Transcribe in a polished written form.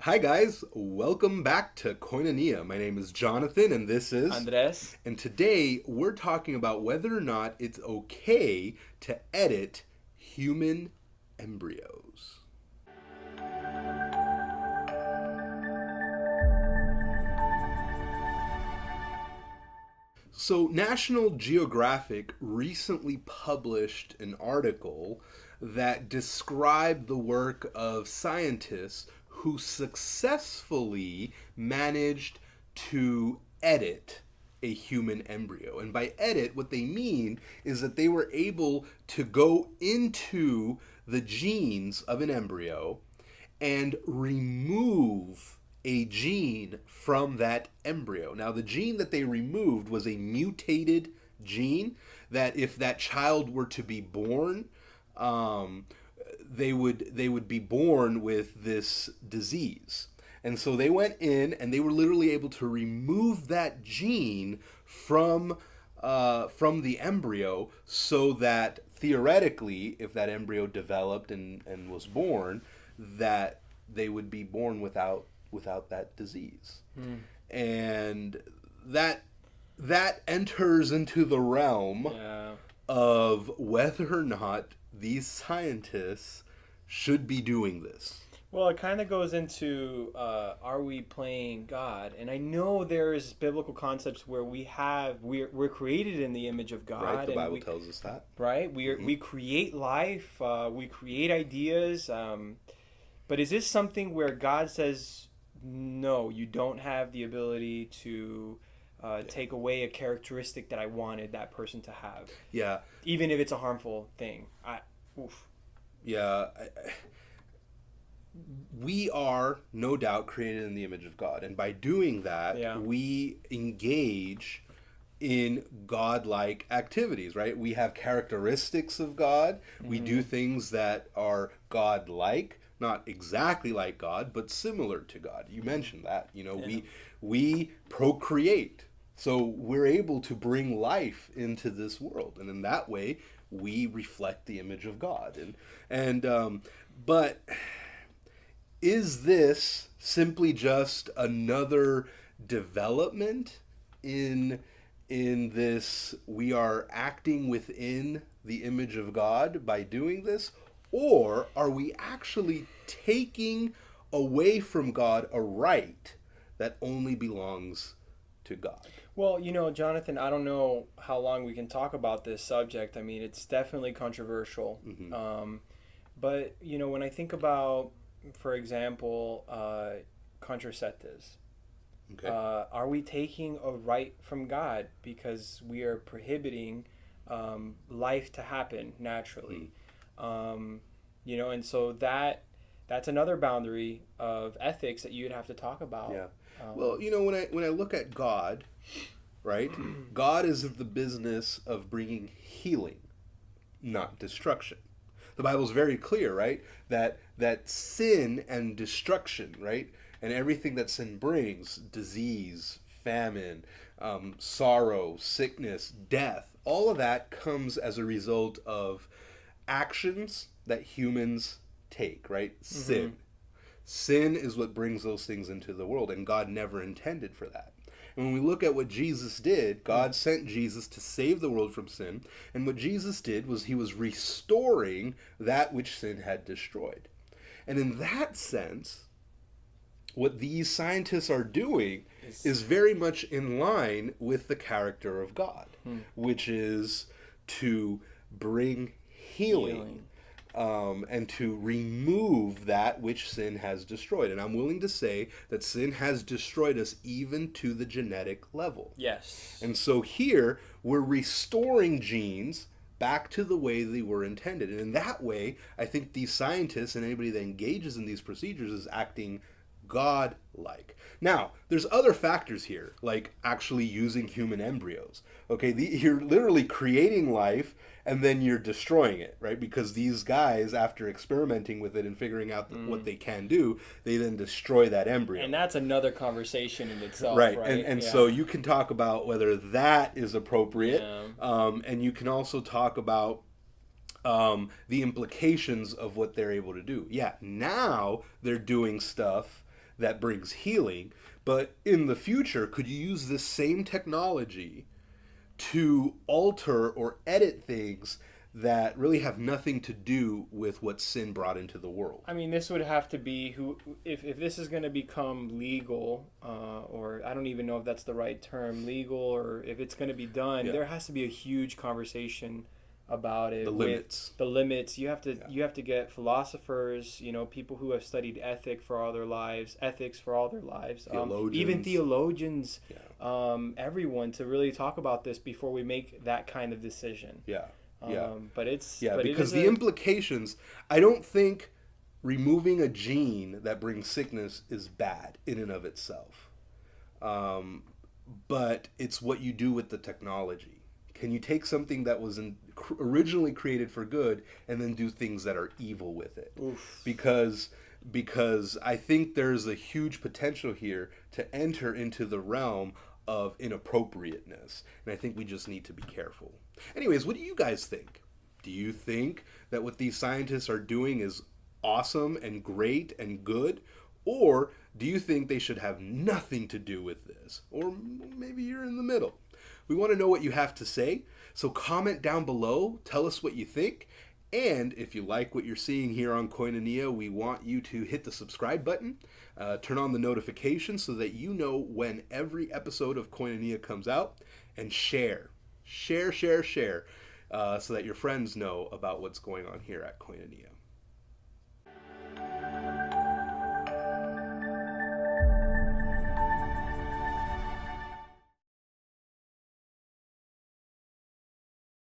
Hi guys, welcome back to Koinonia. My name is Jonathan and this is Andres. and today we're talking about whether or not it's okay to edit human embryos. So, National Geographic recently published an article that described the work of scientists who successfully managed to edit a human embryo. And by edit, what they mean is that they were able to go into the genes of an embryo and remove a gene from that embryo. Now, the gene that they removed was a mutated gene that, if that child were to be born, um, they would be born with this disease. And so they went in and they were literally able to remove that gene from the embryo, so that theoretically, if that embryo developed and was born, that they would be born without that disease. And that that enters into the realm Yeah. of whether or not these scientists should be doing this. Well, it kind of goes into are we playing God? And I know there's biblical concepts where we're created in the image of Right? God, The and Bible tells us that. we create life, we create ideas. But is this something where God says, no, you don't have the ability to take away a characteristic that I wanted that person to have, Yeah, even if it's a harmful thing? Oof. yeah. We are no doubt created in the image of God, and by doing that, Yeah. we engage in godlike activities, right? We have characteristics of God. We do things that are godlike, not exactly like God, but similar to God. You mentioned that. Yeah. We procreate. So we're able to bring life into this world, and in that way we reflect the image of God. And but is this simply just another development in this, we are acting within the image of God by doing this, or are we actually taking away from God a right that only belongs to God? Well, Jonathan, I don't know how long we can talk about this subject. I mean, it's definitely controversial. But, when I think about, for example, contraceptives, Okay. are we taking a right from God because we are prohibiting life to happen naturally? And so that's another boundary of ethics that you'd have to talk about. Yeah. Well, when I look at God, right? God is in the business of bringing healing, not destruction. The Bible's very clear, right? That sin and destruction, right? And everything that sin brings, disease, famine, sorrow, sickness, death, all of that comes as a result of actions that humans take, right? Sin. Sin is what brings those things into the world, and God never intended for that. And when we look at what Jesus did, God sent Jesus to save the world from sin, and what Jesus did was he was restoring that which sin had destroyed. And in that sense, what these scientists are doing is very much in line with the character of God, which is to bring healing. And to remove that which sin has destroyed. And I'm willing to say that sin has destroyed us even to the genetic level. Yes. And so here, we're restoring genes back to the way they were intended. And in that way, I think these scientists and anybody that engages in these procedures is acting God-like. Now, there's other factors here, like actually using human embryos. Okay, you're literally creating life and then you're destroying it, right? Because these guys, after experimenting with it and figuring out what they can do, they then destroy that embryo. And that's another conversation in itself, Right, right? and Yeah. so you can talk about whether that is appropriate, Yeah. and you can also talk about the implications of what they're able to do. Yeah, now they're doing stuff that brings healing, but in the future, could you use this same technology to alter or edit things that really have nothing to do with what sin brought into the world? I mean, this would have to be if this is going to become legal, or I don't even know if that's the right term, legal, or if it's going to be done. Yeah. There has to be a huge conversation about it. The limits. The limits. You have to get philosophers, people who have studied ethics for all their lives, even theologians, everyone to really talk about this before we make that kind of decision. Yeah. Because the implications, I don't think removing a gene that brings sickness is bad in and of itself. But it's what you do with the technology. Can you take something that was originally created for good and then do things that are evil with it? Oof. Because I think there's a huge potential here to enter into the realm of inappropriateness. And I think we just need to be careful. Anyways, what do you guys think? Do you think that what these scientists are doing is awesome and great and good? Or do you think they should have nothing to do with this? Or maybe you're in the middle. We want to know what you have to say. So comment down below. Tell us what you think. And if you like what you're seeing here on Koinonia, we want you to hit the subscribe button, turn on the notifications so that you know when every episode of Koinonia comes out, and share, so that your friends know about what's going on here at Koinonia.